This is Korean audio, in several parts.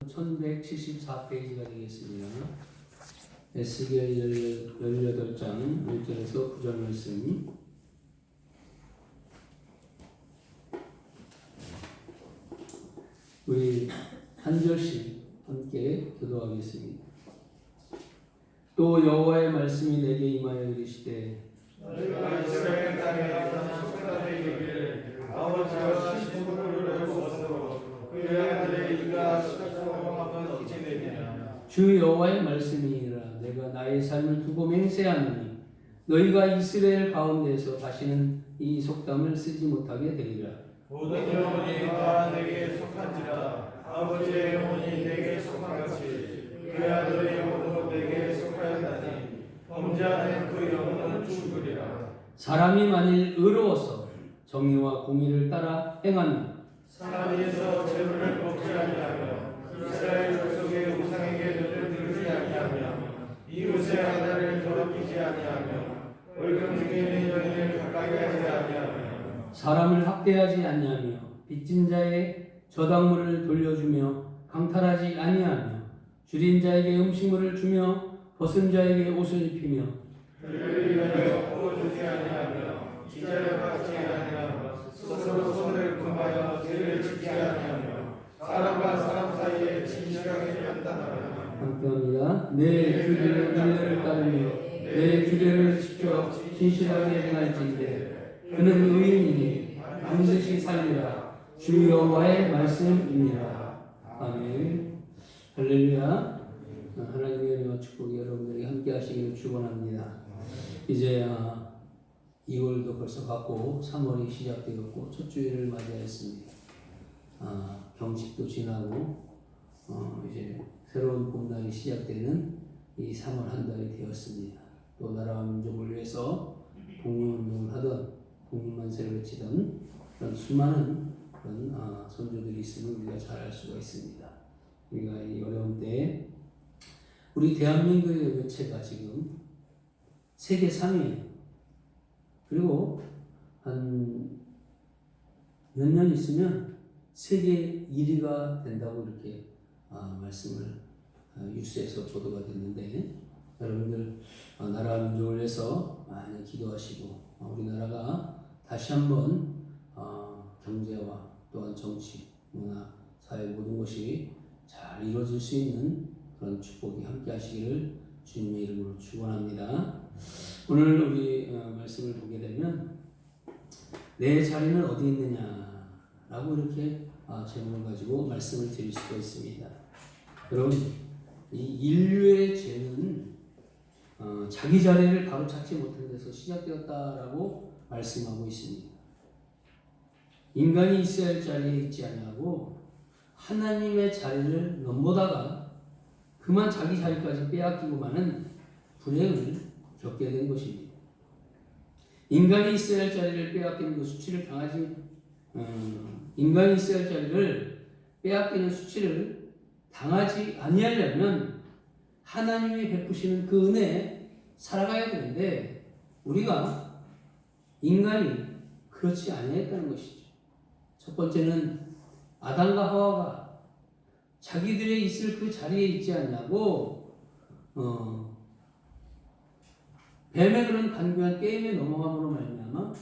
1174페이지가 되겠습니다. 에스겔 18장 1절에서 9절 말씀. 우리 한 절씩 함께 기도하겠습니다. 또 여호와의 말씀이 내게 임하여 이르시되 너희가 이스라엘 땅에 족속들에게 이르기를 아버지와 시부를 두었으므로 그의 아들의 이가 시작하면 어찌 되느냐. 주 여호와의 말씀이니라. 내가 나의 삶을 두고 맹세하노니 너희가 이스라엘 가운데서 다시는 이 속담을 쓰지 못하게 되리라. 모든 영혼이 다 내게 속한지라. 아버지의 영혼이 내게 속한같이 그의 아들의 영혼도 내게 속하였나니 범죄하는 그 영혼은 죽으리라. 사람이 만일 의로워서 정의와 공의를 따라 행하면 사람에서 재물을 먹지 아니하며 이스라엘 족속의 우상에게 눈을 들지 아니하며 이웃의 아내를 더럽히지 아니하며 월경 중에 있는 여인을 가까이 하지 아니하며 사람을 학대하지 아니하며 빚진 자의 저당물을 돌려주며 강탈하지 아니하며 줄인 자에게 음식물을 주며 벗은 자에게 옷을 입히며 그를 위하여 부어주지 아니하며 이자를 받지 아니하며 스스로 손을 금하여 죄를 짓지 아니하며 사람과 사람 사이에 진실하게 판단하며 함께합니다. 내 규례를 따르며 내 규례를 지켜 진실하게 행할진대 그는 의인이니 반드시 살리라. 주 여호와의 말씀입니다. 아멘. 할렐루야. 하나님의 은혜와 축복이 여러분들에게 함께 하시기를 축원합니다. 이제 2월도 벌써 갔고 3월이 시작되었고 첫 주일을 맞이하였습니다. 경칩도 지나고 이제 새로운 봄날이 시작되는 이 3월 한 달이 되었습니다. 또 나라와 민족을 위해서 독립운동을 하던 독립만세를 외치던 그런 수많은 그런 선조들이 있음을 우리가 잘 알 수가 있습니다. 우리가 이 어려운 때에 우리 대한민국의 매체가 지금 세계 3위예요. 그리고 한 몇 년 있으면 세계 1위가 된다고 이렇게 말씀을 뉴스에서 보도가 됐는데 여러분들 나라와 민족을 위해서 많이 기도하시고 우리나라가 다시 한번 경제와 또한 정치, 문화, 사회 모든 것이 잘 이루어질 수 있는 그런 축복이 함께 하시기를 주님의 이름으로 축원합니다. 오늘 우리 말씀을 보게 되면 내 자리는 어디 있느냐라고 이렇게 제목을 가지고 말씀을 드릴 수가 있습니다. 여러분, 이 인류의 죄는 자기 자리를 바로 찾지 못한 데서 시작되었다라고 말씀하고 있습니다. 인간이 있어야 할 자리에 있지 아니하고 하나님의 자리를 넘보다가 그만 자기 자리까지 빼앗기고 마는 불행을 겪게 된 것입니다. 인간이 있어야 할 자리를 빼앗기는 그 수치를 인간이 있어야 할 자리를 빼앗기는 수치를 당하지 아니하려면 하나님이 베푸시는 그 은혜에 살아가야 되는데 우리가 인간이 그렇지 아니했다는 것이죠. 첫 번째는 아담과 하와가 자기들의 있을 그 자리에 있지 않냐고 뱀의 그런 간교한 게임에 넘어감으로 말미암아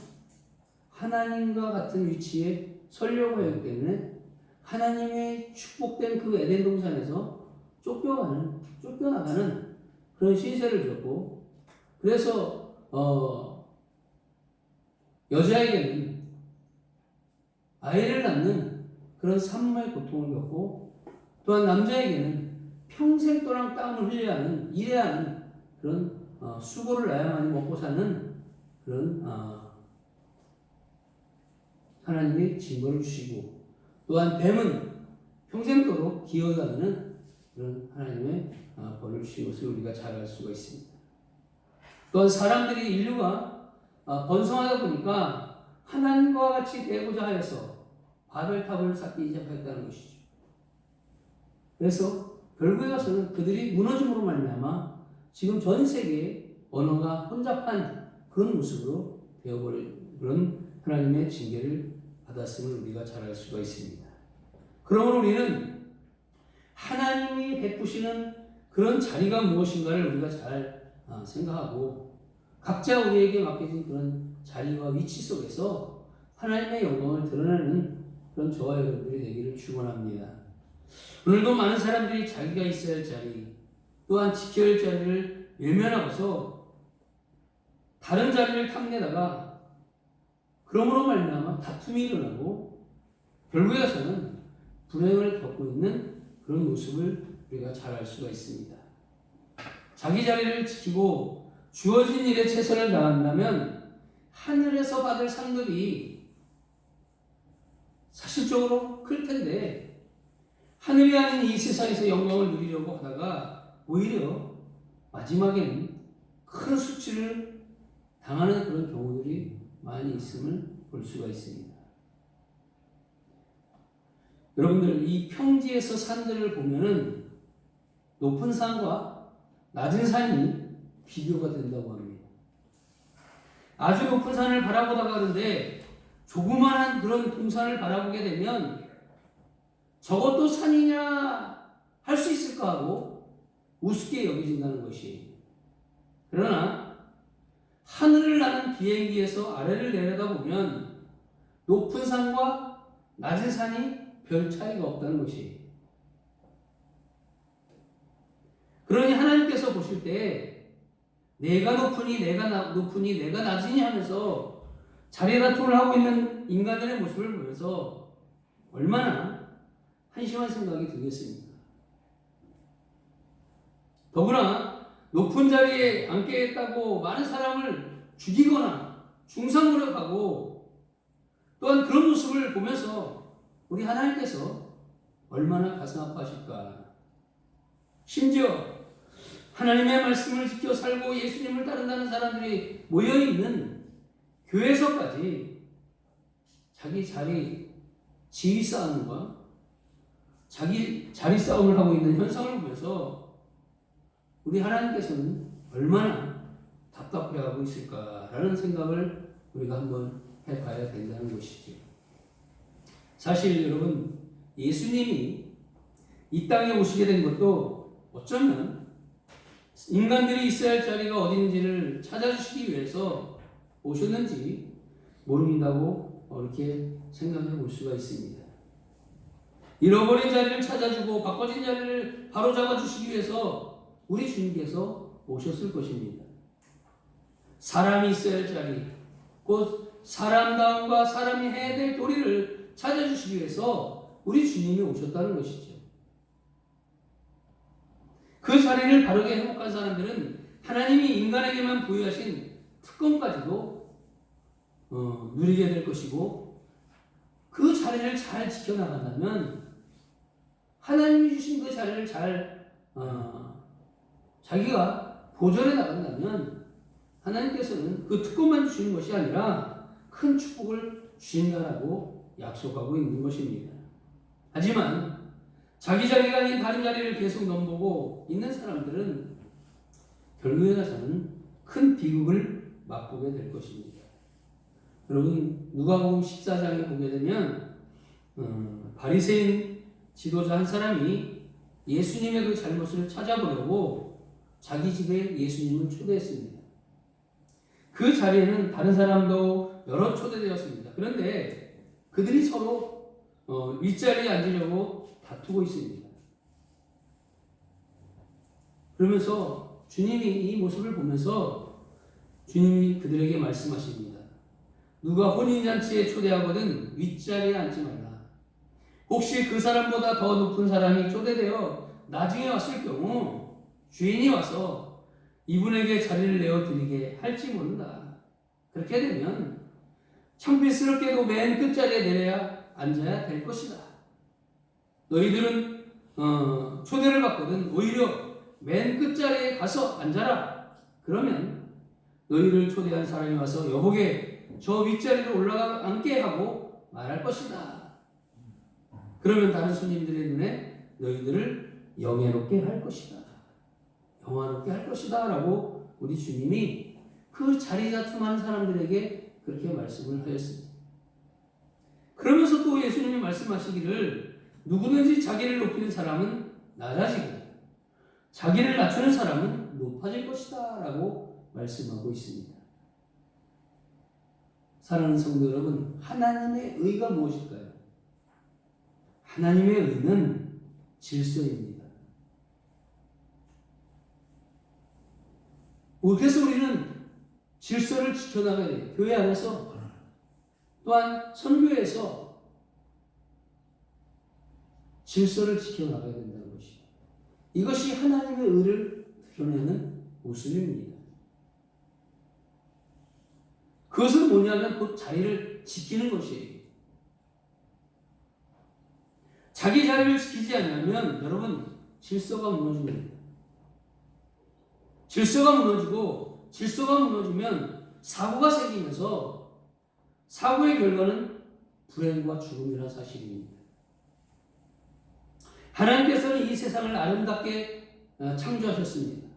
하나님과 같은 위치에 서려고 했기 때문에 하나님의 축복된 그 에덴 동산에서 쫓겨나가는 그런 신세를 졌고 그래서 여자에게는 아이를 낳는 그런 산모의 고통을 겪고 또한 남자에게는 평생 또랑 땀을 흘려야 일해야 하는 그런 수고를 해야만이 먹고 사는 그런 하나님의 징벌을 주시고 또한 뱀은 평생도록 기어다니는 그런 하나님의 벌을 주신 것을 우리가 잘 알 수가 있습니다. 또한 사람들이 인류가 번성하다 보니까 하나님과 같이 되고자 하여서 바벨탑을 쌓기 시작했다는 것이죠. 그래서 결국에 가서는 그들이 무너짐으로 말미암아 지금 전 세계에 언어가 혼잡한 그런 모습으로 되어버린 그런 하나님의 징계를 받았음을 우리가 잘 알 수가 있습니다. 그러므로 우리는 하나님이 베푸시는 그런 자리가 무엇인가를 우리가 잘 생각하고 각자 우리에게 맡겨진 그런 자리와 위치 속에서 하나님의 영광을 드러내는 그런 저와 여러분들이 되기를 축원합니다. 오늘도 많은 사람들이 자기가 있어야 할 자리 또한 지켜야 할 자리를 외면하고서 다른 자리를 탐내다가 그러므로 말미암아 다툼이 일어나고 결국에 가서는 불행을 겪고 있는 그런 모습을 우리가 잘 알 수가 있습니다. 자기 자리를 지키고 주어진 일에 최선을 다한다면 하늘에서 받을 상급이 사실적으로 클 텐데 하늘이 아닌 이 세상에서 영광을 누리려고 하다가 오히려 마지막에는 큰 수치를 당하는 그런 경우들이 많이 있음을 볼 수가 있습니다. 여러분들 이 평지에서 산들을 보면은 높은 산과 낮은 산이 비교가 된다고 합니다. 아주 높은 산을 바라보다가 그런데 조그마한 그런 동산을 바라보게 되면 저것도 산이냐 할 수 있을까 하고 우습게 여겨진다는 것이. 그러나 하늘을 나는 비행기에서 아래를 내려다보면 높은 산과 낮은 산이 별 차이가 없다는 것이. 그러니 하나님께서 보실 때 내가 높으니 내가 높으니 내가 낮으니 하면서 자리 다툼을 하고 있는 인간들의 모습을 보면서 얼마나 한심한 생각이 들겠습니까? 더구나 높은 자리에 앉겠다고 많은 사람을 죽이거나 중상노력하고 또한 그런 모습을 보면서 우리 하나님께서 얼마나 가슴 아파하실까. 심지어 하나님의 말씀을 지켜 살고 예수님을 따른다는 사람들이 모여있는 교회에서까지 자기 자리 지위 싸움과 자기 자리 싸움을 하고 있는 현상을 보면서 우리 하나님께서는 얼마나 답답해하고 있을까라는 생각을 우리가 한번 해봐야 된다는 것이죠. 사실 여러분 예수님이 이 땅에 오시게 된 것도 어쩌면 인간들이 있어야 할 자리가 어디 있는지를 찾아주시기 위해서 오셨는지 모른다고 이렇게 생각해 볼 수가 있습니다. 잃어버린 자리를 찾아주고 바꿔진 자리를 바로잡아 주시기 위해서 우리 주님께서 오셨을 것입니다. 사람이 있어야 할 자리, 곧 사람다움과 사람이 해야 될 도리를 찾아주시기 위해서 우리 주님이 오셨다는 것이죠. 그 자리를 바르게 회복한 사람들은 하나님이 인간에게만 부여하신 특권까지도 누리게 될 것이고 그 자리를 잘 지켜나간다면 하나님이 주신 그 자리를 잘 자기가 보존해 나간다면 하나님께서는 그 특권만 주시는 것이 아니라 큰 축복을 주신다라고 약속하고 있는 것입니다. 하지만 자기 자리가 아닌 다른 자리를 계속 넘보고 있는 사람들은 결국에 가서는 큰 비극을 맛보게 될 것입니다. 여러분 누가복음 14장에 보게 되면 바리새인 지도자 한 사람이 예수님의 그 잘못을 찾아보려고 자기 집에 예수님을 초대했습니다. 그 자리에는 다른 사람도 여러 초대되었습니다. 그런데 그들이 서로 윗자리에 앉으려고 다투고 있습니다. 그러면서 주님이 이 모습을 보면서 주님이 그들에게 말씀하십니다. 누가 혼인잔치에 초대하거든 윗자리에 앉지 말라. 혹시 그 사람보다 더 높은 사람이 초대되어 나중에 왔을 경우 주인이 와서 이분에게 자리를 내어드리게 할지 모른다. 그렇게 되면 창피스럽게도 맨 끝자리에 내려야 앉아야 될 것이다. 너희들은 초대를 받거든 오히려 맨 끝자리에 가서 앉아라. 그러면 너희를 초대한 사람이 와서 여보게 저 윗자리로 올라가 앉게 하고 말할 것이다. 그러면 다른 손님들의 눈에 너희들을 영예롭게 할 것이다. 영화롭게 할 것이다 라고 우리 주님이 그 자리 다툼하는 사람들에게 그렇게 말씀을 하였습니다. 그러면서 또 예수님이 말씀하시기를 누구든지 자기를 높이는 사람은 낮아지고 자기를 낮추는 사람은 높아질 것이다 라고 말씀하고 있습니다. 사랑하는 성도 여러분, 하나님의 의가 무엇일까요? 하나님의 의는 질서입니다. 그래서 우리는 질서를 지켜나가야 돼요. 교회 안에서 또한 선교에서 질서를 지켜나가야 된다는 것이죠. 이것이 하나님의 의를 드러내는 모습입니다. 그것은 뭐냐면 곧 자리를 지키는 것이에요. 자기 자리를 지키지 않으면 여러분 질서가 무너집니다. 질서가 무너지고 질서가 무너지면 사고가 생기면서 사고의 결과는 불행과 죽음이라는 사실입니다. 하나님께서는 이 세상을 아름답게 창조하셨습니다.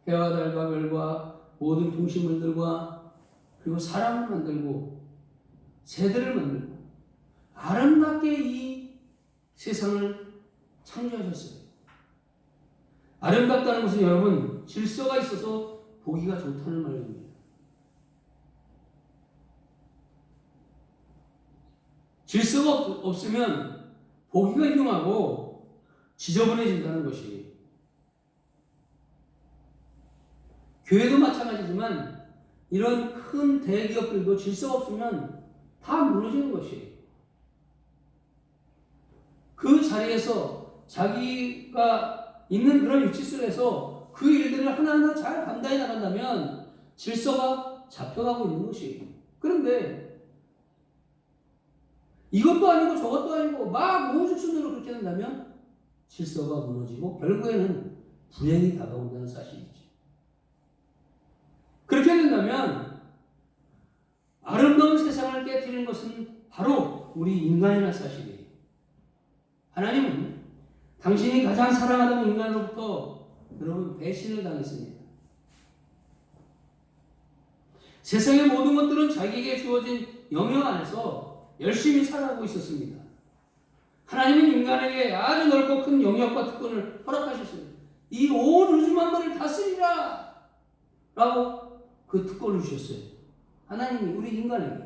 해와 달과 별과 모든 동식물들과 그리고 사람을 만들고 새들을 만들고 아름답게 이 세상을 창조하셨어요. 아름답다는 것은 여러분 질서가 있어서 보기가 좋다는 말입니다. 질서가 없으면 보기가 흉하고 지저분해진다는 것이. 교회도 마찬가지지만 이런 큰 대기업들도 질서가 없으면 다 무너지는 것이에요. 그 자리에서 자기가 있는 그런 위치 속에서 그 일들을 하나하나 잘 감당해 나간다면 질서가 잡혀가고 있는 것이에요. 그런데 이것도 아니고 저것도 아니고 막 우후죽순으로 그렇게 된다면 질서가 무너지고 결국에는 불행이 다가온다는 사실이죠. 그렇게 된다면 아름다운 세상을 깨뜨리는 것은 바로 우리 인간이라는 사실이에요. 하나님은 당신이 가장 사랑하는 인간으로부터 여러분 배신을 당했습니다. 세상의 모든 것들은 자기에게 주어진 영역 안에서 열심히 살아가고 있었습니다. 하나님은 인간에게 아주 넓고 큰 영역과 특권을 허락하셨습니다. 이 온 우주 만물을 다스리라 라고 그 특권을 주셨어요. 하나님이 우리 인간에게.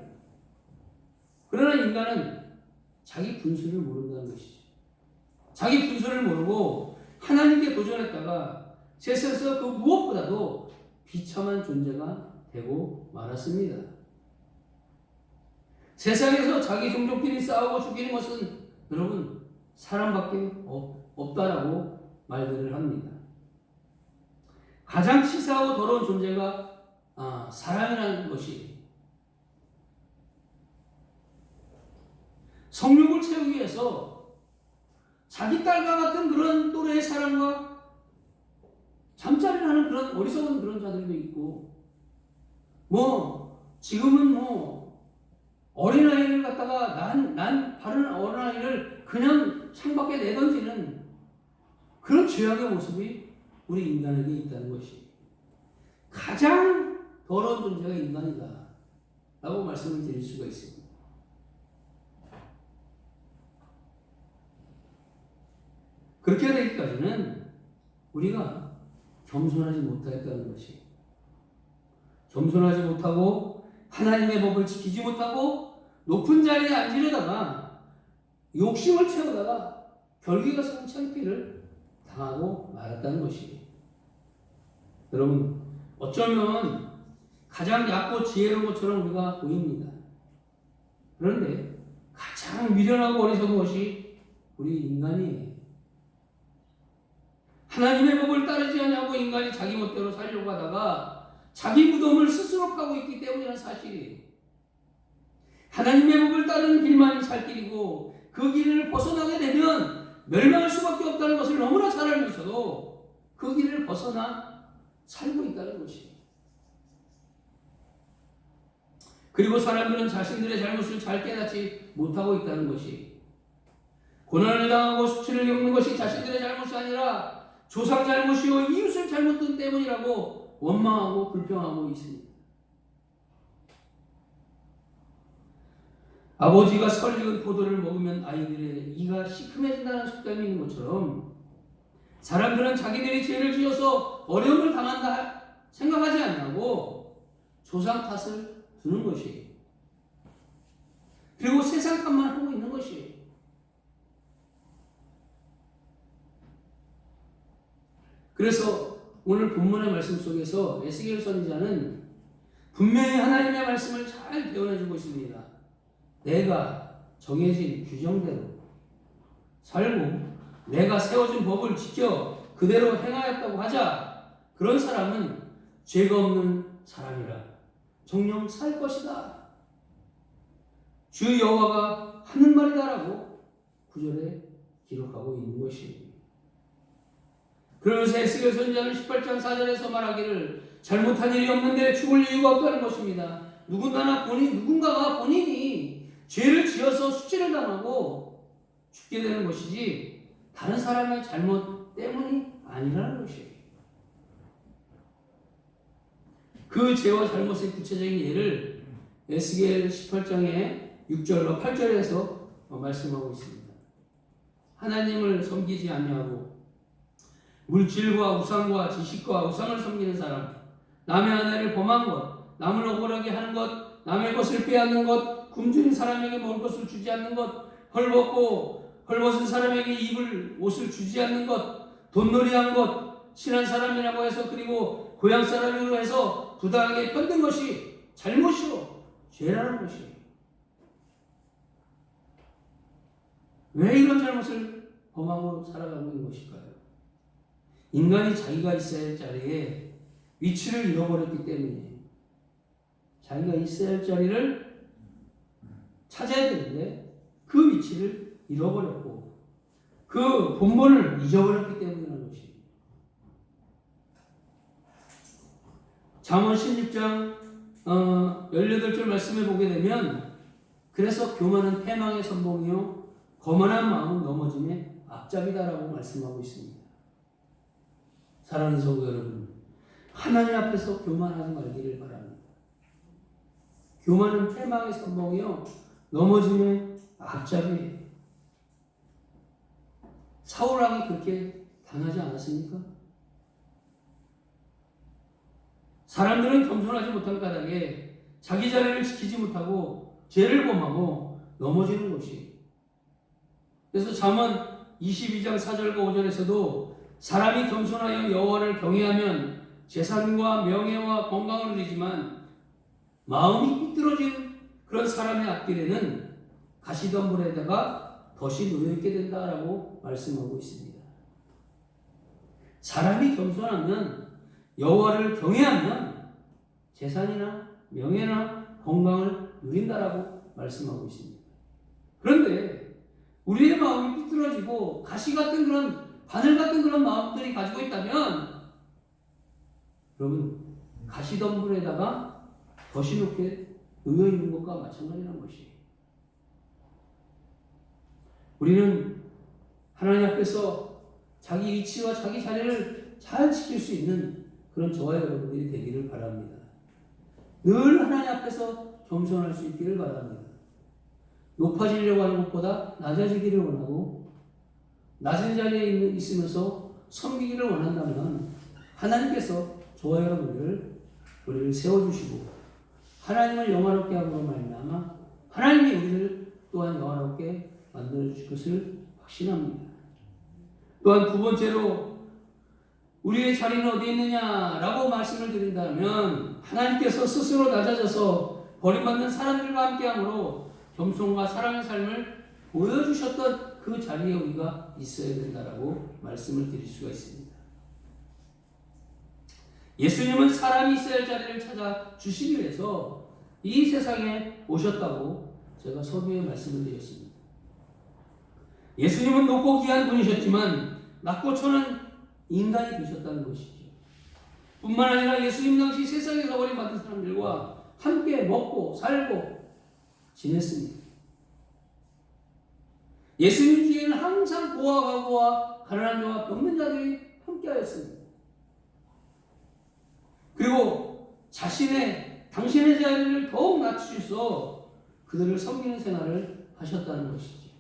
그러나 인간은 자기 분수를 모른다는 것이죠. 자기 분수를 모르고 하나님께 도전했다가 세상에서 그 무엇보다도 비참한 존재가 되고 말았습니다. 세상에서 자기 종족끼리 싸우고 죽이는 것은 여러분 사람밖에 없다라고 말들을 합니다. 가장 치사하고 더러운 존재가 사람이라는 것이 성욕을 채우기 위해서 자기 딸과 같은 그런 또래의 사람과 잠자리를 하는 그런 어리석은 그런 자들도 있고 지금은 어린아이를 갖다가 난 바른 어린아이를 그냥 창밖에 내던지는 그런 죄악의 모습이 우리 인간에게 있다는 것이 가장 더러운 존재가 인간이다 라고 말씀을 드릴 수가 있습니다. 그렇게 되기까지는 우리가 겸손하지 못했다는 것이 겸손하지 못하고 하나님의 법을 지키지 못하고 높은 자리에 앉으려다가 욕심을 채우다가 결국에 가서 창피를 당하고 말았다는 것이에요. 여러분 어쩌면 가장 얕고 지혜로운 것처럼 우리가 보입니다. 그런데 가장 미련하고 어리석은 것이 우리 인간이에요. 하나님의 법을 따르지 않냐고 인간이 자기 멋대로 살려고 하다가 자기 무덤을 스스로 파고 있기 때문이라는 사실이에요. 하나님의 법을 따르는 길만이 살 길이고 그 길을 벗어나게 되면 멸망할 수밖에 없다는 것을 너무나 잘 알면서도 그 길을 벗어나 살고 있다는 것이에요. 그리고 사람들은 자신들의 잘못을 잘 깨닫지 못하고 있다는 것이 고난을 당하고 수치를 겪는 것이 자신들의 잘못이 아니라 조상 잘못이요 이웃을 잘못된 때문이라고 원망하고 불평하고 있습니다. 아버지가 설익은 포도를 먹으면 아이들의 이가 시큼해진다는 속담이 있는 것처럼 사람들은 자기들이 죄를 지어서 어려움을 당한다 생각하지 않냐고 조상 탓을 두는 것이에요. 그리고 세상 탓만 하고 있는 것이에요. 그래서 오늘 본문의 말씀 속에서 에스겔 선지자는 분명히 하나님의 말씀을 잘 배워내주고 있습니다. 내가 정해진 규정대로 살고 내가 세워준 법을 지켜 그대로 행하였다고 하자. 그런 사람은 죄가 없는 사람이라 정녕 살 것이다. 주 여호와가 하는 말이다라고 9절에 기록하고 있는 것입니다. 그러면서 에스겔 선지자는 18장 4절에서 말하기를 잘못한 일이 없는데 죽을 이유가 없다는 것입니다. 누군가가 본인이 죄를 지어서 수치를 당하고 죽게 되는 것이지 다른 사람의 잘못 때문이 아니라는 것이에요. 그 죄와 잘못의 구체적인 예를 에스겔 18장의 6절로 8절에서 말씀하고 있습니다. 하나님을 섬기지 아니하고 물질과 우상과 지식과 우상을 섬기는 사람, 남의 아내를 범한 것, 남을 억울하게 하는 것, 남의 것을 빼앗는 것, 굶주린 사람에게 먹을 것을 주지 않는 것, 헐벗은 사람에게 입을 옷을 주지 않는 것, 돈놀이한 것, 친한 사람이라고 해서 그리고 고향 사람이라고 해서 부당하게 편든 것이 잘못이요 죄라는 것이에요. 왜 이런 잘못을 범하고 살아가고 있는 것일까요? 인간이 자기가 있어야 할 자리에 위치를 잃어버렸기 때문에 자기가 있어야 할 자리를 찾아야 되는데 그 위치를 잃어버렸고 그 본본을 잊어버렸기 때문이라는 것입니다. 잠언 16장 18절 말씀을 보게 되면 그래서 교만은 패망의 선봉이요 거만한 마음은 넘어짐의 앞잡이다라고 말씀하고 있습니다. 사랑하는 성도 여러분, 하나님 앞에서 교만하지 말기를 바랍니다. 교만은 패망의 선봉이요 넘어짐의 앞잡이에요. 사울왕이 그렇게 당하지 않았습니까? 사람들은 겸손하지 못한 까닭에 자기 자리를 지키지 못하고 죄를 범하고 넘어지는 것이에요. 그래서 잠언 22장 4절과 5절에서도 사람이 겸손하여 여호와를 경외하면 재산과 명예와 건강을 누리지만 마음이 삐뚤어진 그런 사람의 앞길에는 가시덤불에다가 덫이 놓여있게 된다라고 말씀하고 있습니다. 사람이 겸손하면 여호와를 경외하면 재산이나 명예나 건강을 누린다라고 말씀하고 있습니다. 그런데 우리의 마음이 삐뚤어지고 가시 같은 그런 바늘 같은 그런 마음들이 가지고 있다면 여러분 가시덤불에다가 덫이 놓게 놓여있는 것과 마찬가지라는 것이에요. 우리는 하나님 앞에서 자기 위치와 자기 자리를 잘 지킬 수 있는 그런 저와 여러분들이 되기를 바랍니다. 늘 하나님 앞에서 겸손할 수 있기를 바랍니다. 높아지려고 하는 것보다 낮아지기를 원하고 낮은 자리에 있으면서 섬기기를 원한다면 하나님께서 저와 여러분들을 우리를 세워주시고 하나님을 영화롭게 함으로 말미암아 하나님이 우리를 또한 영화롭게 만들어주실 것을 확신합니다. 또한 두 번째로 우리의 자리는 어디 있느냐라고 말씀을 드린다면 하나님께서 스스로 낮아져서 버림받는 사람들과 함께함으로 겸손과 사랑의 삶을 보여주셨던 그 자리에 우리가 있어야 된다라고 말씀을 드릴 수가 있습니다. 예수님은 사람이 있어야 할 자리를 찾아 주시기 위해서 이 세상에 오셨다고 제가 서두에 말씀을 드렸습니다. 예수님은 높고 귀한 분이셨지만 낮고 초는 인간이 되셨다는 것이죠. 뿐만 아니라 예수님 당시 세상에서 버림받은 사람들과 함께 먹고 살고 지냈습니다. 예수님 뒤에는 항상 고아 과부와 가난한 자와 병든 자들이 함께하였습니다. 그리고 당신의 자리를 더욱 낮추셔서 그 그들을 섬기는 생활을 하셨다는 것이죠.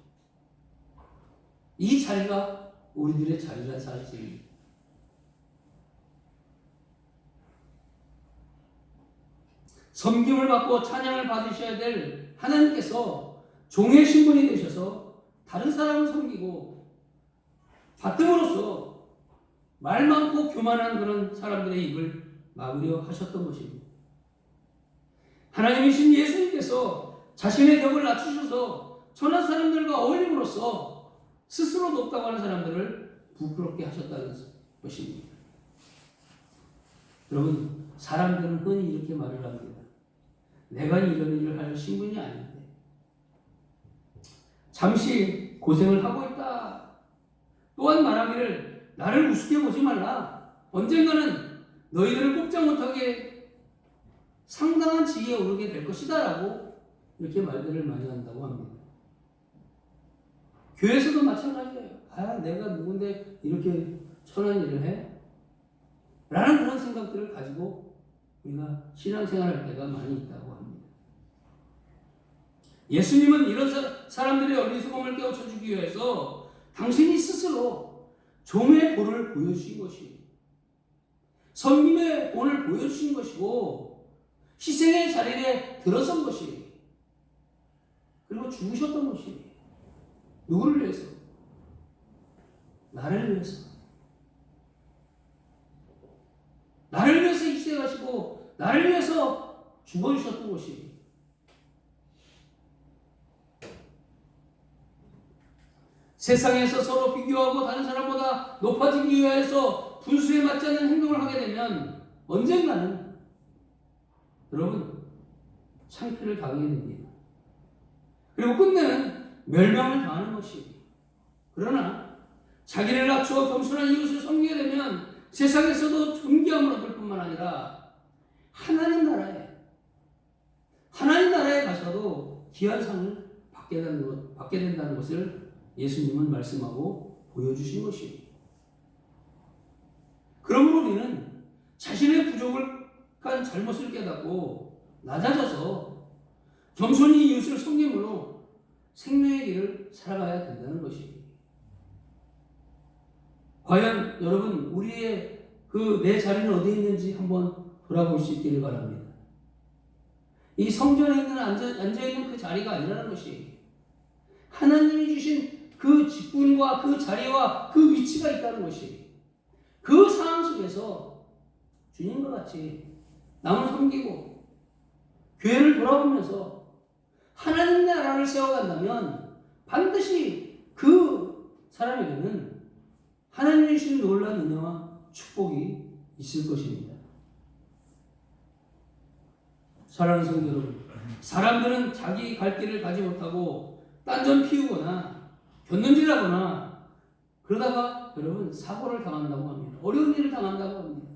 이 자리가 우리들의 자리란 사실입니다. 섬김을 받고 찬양을 받으셔야 될 하나님께서 종의 신분이 되셔서 다른 사람을 섬기고 받음으로써 말 많고 교만한 그런 사람들의 입을 막으려 하셨던 것입니다. 하나님이신 예수님께서 자신의 격을 낮추셔서 천한 사람들과 어울림으로써 스스로 높다고 하는 사람들을 부끄럽게 하셨다는 것입니다. 여러분, 사람들은 흔히 이렇게 말을 합니다. 내가 이런 일을 할 신분이 아닌데 잠시 고생을 하고 있다. 또한 말하기를 나를 우습게 보지 말라. 언젠가는 너희들을 꼼짝 못하게 상당한 지위에 오르게 될 것이다 라고 이렇게 말들을 많이 한다고 합니다. 교회에서도 마찬가지예요. 내가 누군데 이렇게 천한 일을 해? 라는 그런 생각들을 가지고 우리가 신앙생활할 때가 많이 있다고 합니다. 예수님은 이런 사람들의 어리석음을 깨우쳐주기 위해서 당신이 스스로 종의 본을 보여주신 것이에요. 섬김의 본을 보여주신 것이고 희생의 자리에 들어선 것이에요. 그리고 죽으셨던 것이에요. 누구를 위해서? 나를 위해서. 나를 위해서 희생하시고 나를 위해서 죽어주셨던 것이에요. 세상에서 서로 비교하고 다른 사람보다 높아지기 위해서 분수에 맞지 않는 행동을 하게 되면 언젠가는 여러분 창피를 당하게 됩니다. 그리고 끝내는 멸망을 당하는 것이에요. 그러나 자기를 낮추어 겸손한 이웃을 섬기게 되면 세상에서도 존귀함을 얻을 뿐만 아니라 하나님 나라에 가서도 귀한 상을 받게 된다는 것을 예수님은 말씀하고 보여주신 것이에요. 그러므로 우리는 자신의 부족한 잘못을 깨닫고 낮아져서 겸손히 이웃을 섬김으로 생명의 길을 살아가야 된다는 것이에요. 과연 여러분 우리의 내 자리는 어디에 있는지 한번 돌아볼 수 있기를 바랍니다. 이 성전에 있는 앉아있는 그 자리가 아니라는 것이 하나님이 주신 그 직분과 그 자리와 그 위치가 있다는 것이 그 상황 속에서 주님과 같이 남을 섬기고 교회를 돌아보면서 하나님 나라를 세워간다면 반드시 그 사람에게는 하나님이 주신 놀라운 은혜와 축복이 있을 것입니다. 사랑하는 성도 여러분, 사람들은 자기 갈 길을 가지 못하고 딴전 피우거나 견눈질하거나 그러다가 여러분 사고를 당한다고 합니다. 어려운 일을 당한다고 합니다.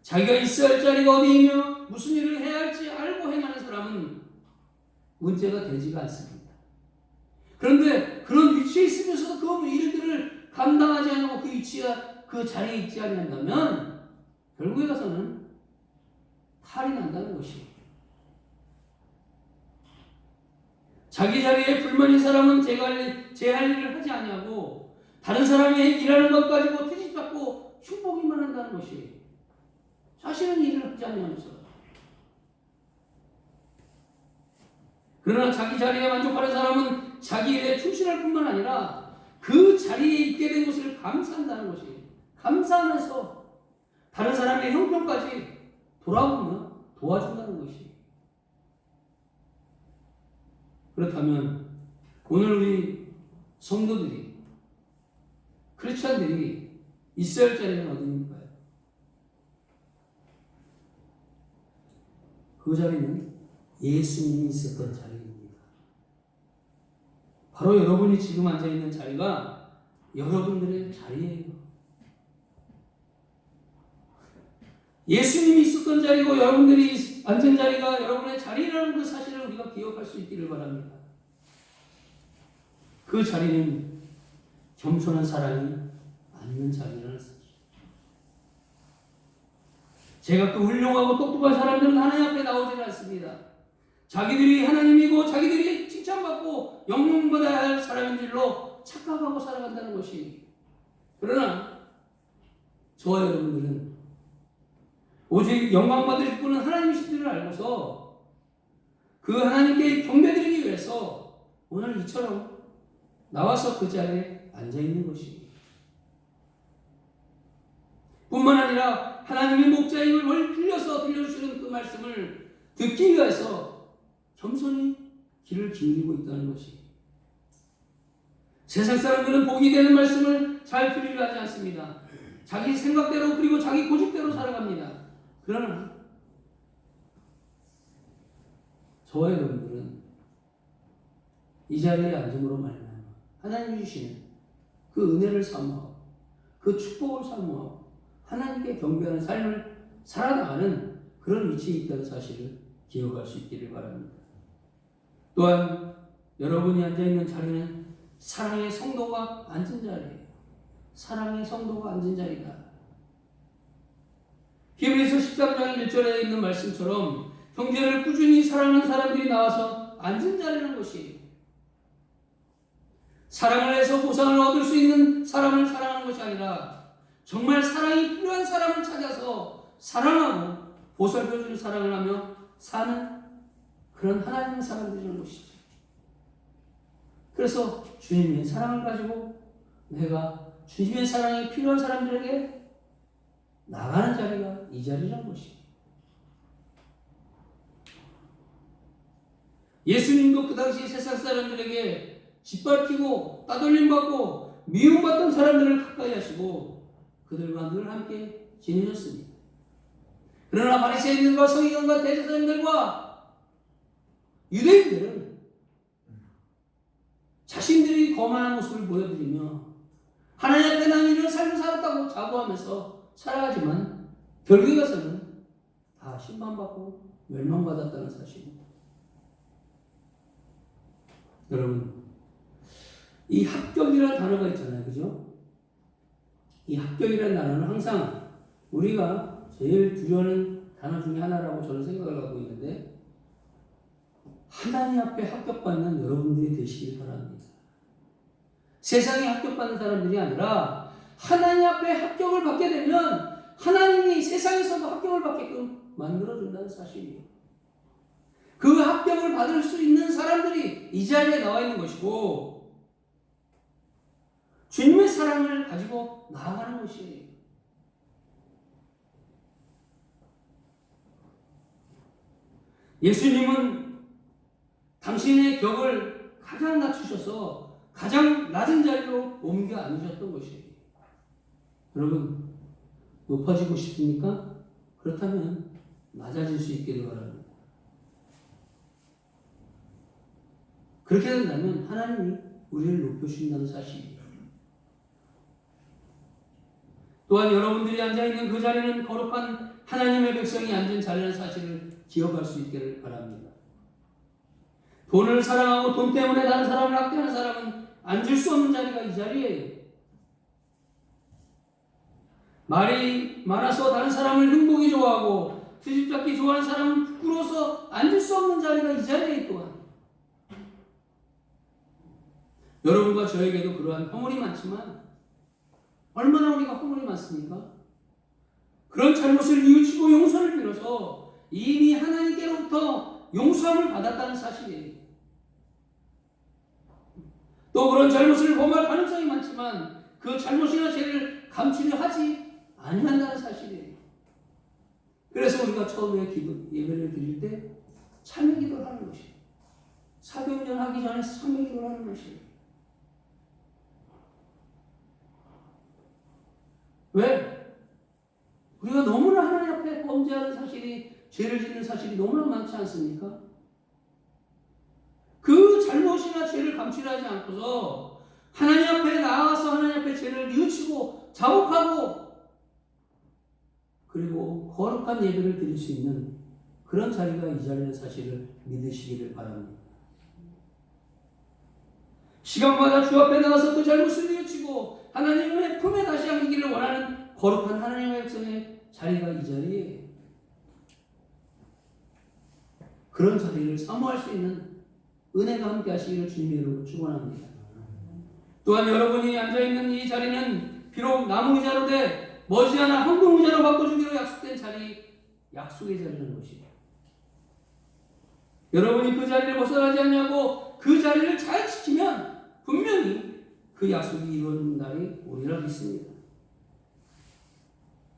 자기가 있어야 할 자리가 어디이며 무슨 일을 해야 할지 알고 행하는 사람은 문제가 되지가 않습니다. 그런데 그런 위치에 있으면서도 그 일들을 감당하지 않고 그 위치와 그 자리에 있지 않는다면 결국에 가서는 탈이 난다는 것이에요. 자기 자리에 불만인 사람은 제 할 일을 하지 아니하고 다른 사람이 일하는 것 가지고 트집잡고 흉보기만 한다는 것이에요. 자신은 일을 하지 아니하면서. 그러나 자기 자리에 만족하는 사람은 자기 일에 충실할 뿐만 아니라 그 자리에 있게 된 것을 감사한다는 것이에요. 감사하면서 다른 사람의 형편까지 돌아보며 도와준다는 것이에요. 그렇다면 오늘 우리 성도들이 크리스찬들이 있어야 할 자리는 어디입니까? 그 자리는 예수님이 있었던 자리입니다. 바로 여러분이 지금 앉아있는 자리가 여러분들의 자리예요. 예수님이 있었던 자리고 여러분들이 앉은 자리가 여러분의 자리라는 그 사실을 우리가 기억할 수 있기를 바랍니다. 그 자리는 겸손한 사람이 앉는 자리라는 사실. 제가 그 훌륭하고 똑똑한 사람들은 하나님 앞에 나오지 않습니다. 자기들이 하나님이고 자기들이 칭찬받고 영광받아야 할 사람인 줄로 착각하고 살아간다는 것이. 그러나 저와 여러분들은 오직 영광받을 분은 하나님이신 줄을 알고서 그 하나님께 경배드리기 위해서 오늘 이처럼 나와서 그 자리에 앉아있는 것이. 뿐만 아니라 하나님의 목자임을 머리 빌려서 들려주시는 그 말씀을 듣기 위해서 겸손히 귀를 기울이고 있다는 것이. 세상 사람들은 복이 되는 말씀을 잘 들으려 하지 않습니다. 자기 생각대로 그리고 자기 고집대로 살아갑니다. 그러나 저와 여러분들은 이 자리에 앉음으로 말미암아 하나님이 주시는 그 은혜를 사모하고 그 축복을 사모하고 하나님께 경배하는 삶을 살아나가는 그런 위치에 있다는 사실을 기억할 수 있기를 바랍니다. 또한 여러분이 앉아있는 자리는 사랑의 성도가 앉은 자리예요. 사랑의 성도가 앉은 자리다. 히브리서 13장 1절에 있는 말씀처럼 형제를 꾸준히 사랑하는 사람들이 나와서 앉은 자리라는 것이, 사랑을 해서 보상을 얻을 수 있는 사람을 사랑하는 것이 아니라 정말 사랑이 필요한 사람을 찾아서 사랑하고 보살펴주는 사랑을 하며 사는 그런 하나님의 사람들이라는 것이죠. 그래서 주님의 사랑을 가지고 내가 주님의 사랑이 필요한 사람들에게 나가는 자리가 이 자리라는 것이에요. 예수님도 그 당시 세상 사람들에게 짓밟히고 따돌림받고 미움받던 사람들을 가까이 하시고 그들과 늘 함께 지내셨습니다. 그러나 바리새인들과 서기관과 대제사장들과 유대인들은 자신들이 거만한 모습을 보여드리며 하나님 앞에 나는 이런 삶을 살았다고 자부하면서 살아가지만 결국에 가서는 다 심판받고 멸망받았다는 사실입니다. 여러분, 이 합격이라는 단어가 있잖아요. 그죠? 이 합격이라는 단어는 항상 우리가 제일 두려워하는 단어 중에 하나라고 저는 생각을 하고 있는데, 하나님 앞에 합격받는 여러분들이 되시길 바랍니다. 세상에 합격받는 사람들이 아니라 하나님 앞에 합격을 받게 되면 하나님이 세상에서도 합격을 받게끔 만들어준다는 사실이에요. 그 합격을 받을 수 있는 사람들이 이 자리에 나와 있는 것이고 주님의 사랑을 가지고 나아가는 것이에요. 예수님은 당신의 격을 가장 낮추셔서 가장 낮은 자리로 옮겨 앉으셨던 것이에요. 여러분, 높아지고 싶습니까? 그렇다면 낮아질 수 있기를 바랍니다. 그렇게 된다면 하나님이 우리를 높여주신다는 사실이에요. 또한 여러분들이 앉아있는 그 자리는 거룩한 하나님의 백성이 앉은 자리라는 사실을 기억할 수 있기를 바랍니다. 돈을 사랑하고 돈 때문에 다른 사람을 학대하는 사람은 앉을 수 없는 자리가 이 자리예요. 말이 많아서 다른 사람을 흉보기 좋아하고 트집잡기 좋아하는 사람은 부끄러워서 앉을 수 없는 자리가 이 자리에 또한. 여러분과 저에게도 그러한 허물이 많지만 얼마나 우리가 허물이 많습니까? 그런 잘못을 뉘우치고 용서를 빌어서 이미 하나님께로부터 용서함을 받았다는 사실이에요. 또 그런 잘못을 범할 가능성이 많지만 그 잘못이나 죄를 감추려 하지 아니한다는 사실이에요. 그래서 우리가 처음에 예배를 드릴 때 참회 기도를 하는 것이에요. 사경전 하기 전에 참회 기도를 하는 것이에요. 왜? 우리가 너무나 하나님 앞에 범죄하는 사실이, 죄를 짓는 사실이 너무나 많지 않습니까? 그 잘못이나 죄를 감추려 하지 않고서 하나님 앞에 나아가서 하나님 앞에 죄를 뉘우치고 자복하고 그리고 거룩한 예배를 드릴 수 있는 그런 자리가 이 자리라는 사실을 믿으시기를 바랍니다. 시간마다 주 앞에 나가서 그 잘못을 뉘우치고 하나님의 품에 다시 안기기를 원하는 거룩한 하나님의 백성의 자리가 이 자리예요. 그런 자리를 사모할 수 있는 은혜가 함께 하시기를 주님의 이름으로 축원합니다. 또한 여러분이 앉아있는 이 자리는 비록 나무 의자로 돼 머지않아 황금 의자로 바꿔주기로 약속된 자리, 약속의 자리라는 것이에요. 여러분이 그 자리를 벗어나지 않냐고 그 자리를 잘 지키면 분명히 그 약속이 이루어지는 날이 오리라 믿습니다.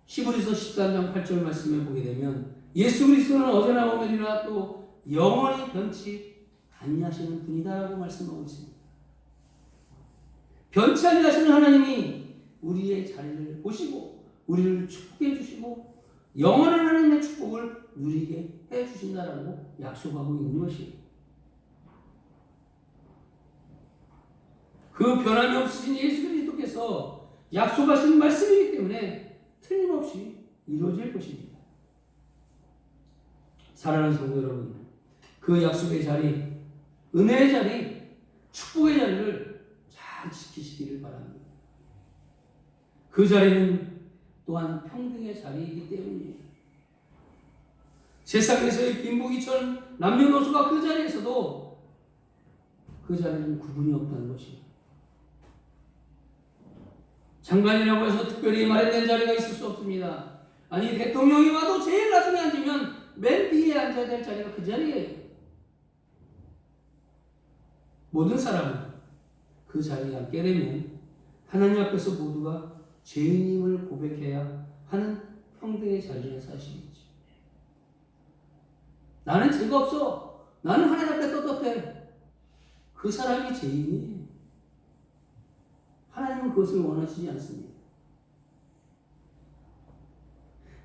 히브리서 13장 8절 말씀에 보게 되면 예수 그리스도는 어제나 오늘이나 또 영원히 변치 아니하시는 분이다라고 말씀하고 있습니다. 변치 아니하시는 하나님이 우리의 자리를 보시고 우리를 축복해 주시고 영원한 하나님의 축복을 누리게 해 주신다라고 약속하고 있는 것이에요. 그 변함이 없으신 예수 그리스도께서 약속하신 말씀이기 때문에 틀림없이 이루어질 것입니다. 사랑하는 성도 여러분, 그 약속의 자리, 은혜의 자리, 축복의 자리를 잘 지키시기를 바랍니다. 그 자리는 또한 평등의 자리이기 때문이에요. 세상에서의 빈부귀천, 남녀노소가 그 자리에서도 그 자리는 구분이 없다는 것입니다. 장관이라고 해서 특별히 마련된 자리가 있을 수 없습니다. 아니 대통령이 와도 제일 나중에 앉으면 맨 뒤에 앉아야 될 자리가 그 자리예요. 모든 사람은 그 자리에 앉게 되면 하나님 앞에서 모두가 죄인임을 고백해야 하는 평등의 자리의 사실이죠. 나는 죄가 없어. 나는 하나님 앞에 떳떳해. 그 사람이 죄인이에요. 하나님은 그것을 원하시지 않습니다.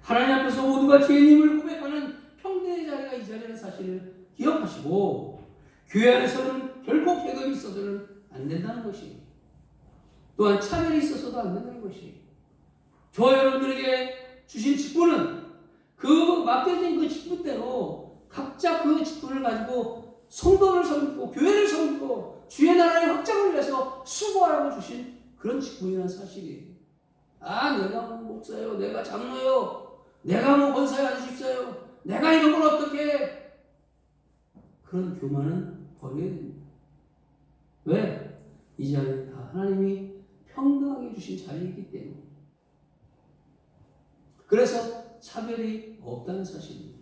하나님 앞에서 모두가 죄인임을 고백하는 평등의 자리가 이 자리라는 사실을 기억하시고 교회 안에서는 결코 계급이 있어서는 안 된다는 것이에요. 또한 차별이 있어서도 안 된다는 것이에요. 저 여러분들에게 주신 직분은 그 맡겨진 그 직분대로 각자 그 직분을 가지고 성도를 섬기고 교회를 섬기고 주의 나라의 확장을 위해서 수고하라고 주신 그런 직분이라는 사실이에요. 아, 내가 뭐 목사요, 내가 장로요, 내가 뭐 권사요 해주십시오, 내가 이런 걸 어떻게 해? 그런 교만은 버려야 됩니다. 왜? 이 자리는 다 하나님이 평등하게 주신 자리이기 때문에. 그래서 차별이 없다는 사실입니다.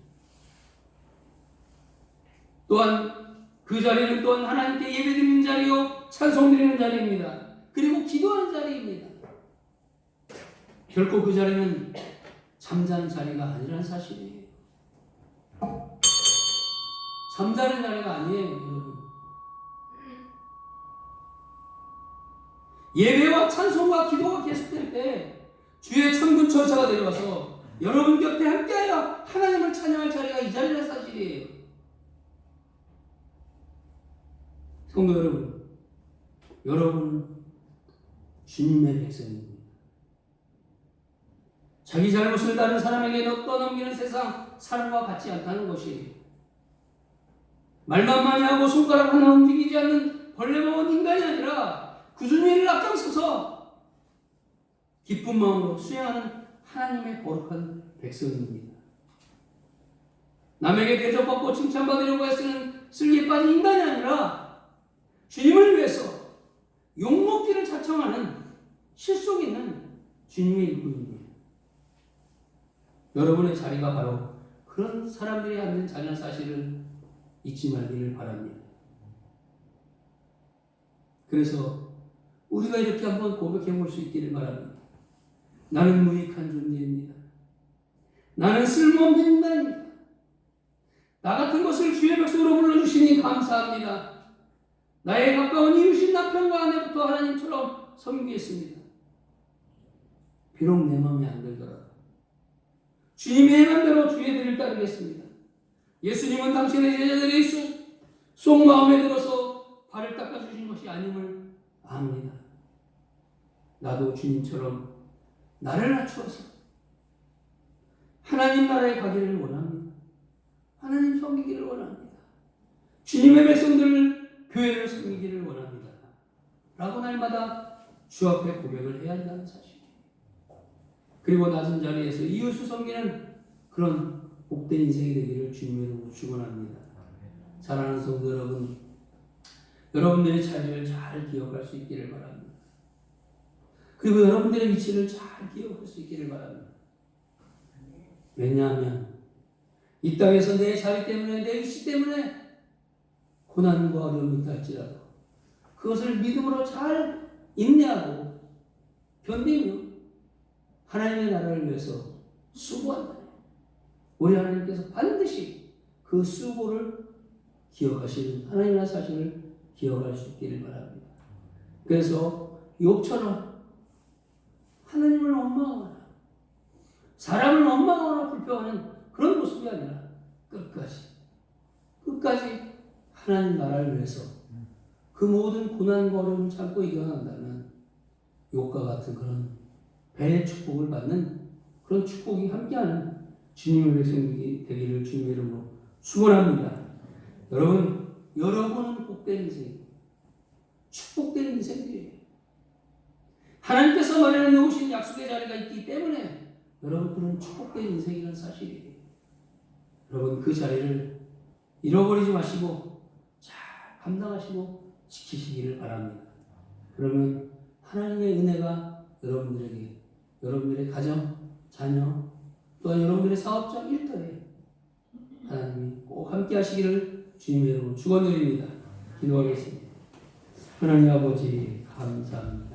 또한 그 자리는 또한 하나님께 예배드리는 자리요 찬송드리는 자리입니다. 그리고 기도하는 자리입니다. 결코 그 자리는 잠자는 자리가 아니라는 사실이에요. 잠자는 자리가 아니에요, 여러분. 예배와 찬송과 기도가 계속될 때 주의 천군 천사가 내려와서 여러분 곁에 함께하여 하나님을 찬양할 자리가 이 자리라는 사실이에요. 성도 여러분, 여러분은 주님의 백성입니다. 자기 잘못을 다른 사람에게 떠넘기는 세상 사람과 같지 않다는 것이에요. 말만 많이 하고 손가락 하나 움직이지 않는 벌레 먹은 인간이 아니라 꾸준히 일을 앞장서서 기쁜 마음으로 수행하는 하나님의 거룩한 백성입니다. 남에게 대접받고 칭찬받으려고 애쓰는 슬기에 빠진 인간이 아니라 주님을 위해서 욕먹기를 자청하는 실속 있는 주님의 일꾼입니다. 여러분의 자리가 바로 그런 사람들이 앉는 자리라는 사실을 잊지 말기를 바랍니다. 그래서 우리가 이렇게 한번 고백해 볼 수 있기를 바랍니다. 나는 무익한 존재입니다. 나는 쓸모없는 인간입니다. 나 같은 것을 주의 백성으로 불러주시니 감사합니다. 나의 가까운 이웃인 남편과 아내부터 하나님처럼 섬기겠습니다. 비록 내 마음에 안 들더라도 주님이 행한 대로 주의 뜻을 따르겠습니다. 예수님은 당신의 제자들이 속 마음에 들어서 발을 닦아주신 것이 아님을 압니다. 나도 주님처럼 나를 낮추어서 하나님 나라에 가기를 원합니다. 하나님 섬기기를 원합니다. 주님의 백성들 교회를 섬기기를 원합니다. 라고 날마다 주 앞에 고백을 해야 한다는 사실. 그리고 낮은 자리에서 이웃을 섬기는 그런 복된 인생이 되기를 주님으로 축원합니다. 사랑하는 성도 여러분, 여러분들의 자리를 잘 기억할 수 있기를 바랍니다. 그리고 여러분들의 위치를 잘 기억할 수 있기를 바랍니다. 왜냐하면 이 땅에서 내 자리 때문에, 내 위치 때문에 고난과 어려움이 있다 할지라도 그것을 믿음으로 잘 인내하고 견디며 하나님의 나라를 위해서 수고한다. 우리 하나님께서 반드시 그 수고를 기억하시는 하나님의 사실을 기억할 수 있기를 바랍니다. 그래서 욥처럼 하나님을 원망하거나 사람을 원망하거나 불평하는 그런 모습이 아니라 끝까지 하나님 나라를 위해서 그 모든 고난과 어려움을 참고 이겨낸다면 욥과 같은 그런 배의 축복을 받는 그런 축복이 함께하는 주님의 백성이 되기를 주님의 이름으로 축원합니다. 여러분은 복된 인생, 축복된 인생들이에요. 하나님께서 마련해 놓으신 약속의 자리가 있기 때문에 여러분들은 축복된 인생이라는 사실이에요. 여러분 그 자리를 잃어버리지 마시고 잘 감당하시고 지키시기를 바랍니다. 그러면 하나님의 은혜가 여러분들에게, 여러분들의 가정, 자녀, 또한 여러분들의 사업적 일터에 하나님이 꼭 함께 하시기를 주님의 이름으로 축원드립니다. 기도하겠습니다. 하나님 아버지 감사합니다.